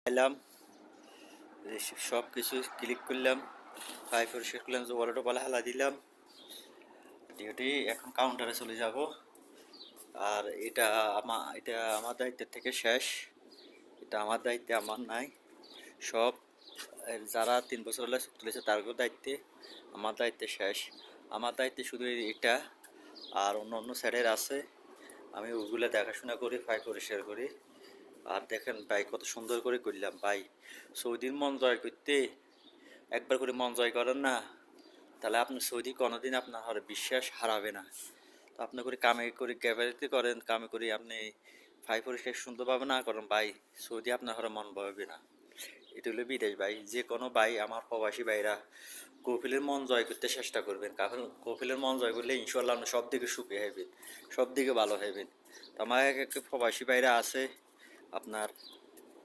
এলাম, সব কিছু ক্লিক করলাম, ফাই পরিষ্কার করলাম, যে ওয়ালেটও পালা হালা দিলাম। ডিউটি এখন কাউন্টারে চলে যাব। আর এটা আমার দায়িত্বের থেকে শেষ। এটা আমার দায়িত্বে আমার নাই। সব যারা 3 বছর হলে চুক্তি তুলেছে তারও দায়িত্বে, আমার দায়িত্বে শেষ। আমার দায়িত্বে শুধু এটা, আর অন্য অন্য স্যারের আছে। আমি ওগুলো দেখাশোনা করি, ফাই পরিষ্কার করি। আর দেখেন ভাই, কত সুন্দর করে করলাম ভাই। সৌদির মন জয় করতে একবার করে মন জয় করেন না, তাহলে আপনি সৌদি কোনোদিন আপনার বিশ্বাস হারাবে না। তো আপনি করে কামে করে গ্যাবারিতে করেন, কামে করে আপনি ফাই পরিষ্কার সুন্দরভাবে না করেন ভাই, সৌদি আপনার মন বয়াবে না। এটা হলো বিদেশ ভাই। যে কোনো ভাই, আমার প্রবাসী ভাইরা কপিলের মন জয় করতে চেষ্টা করবেন, কারণ কপিলের মন জয় করলে ইনশাল্লাহ আপনি সব দিকে সুখে হবেন, সব দিকে ভালো হবেন। তো আমার এক এক প্রবাসী ভাইরা আছে, আপনার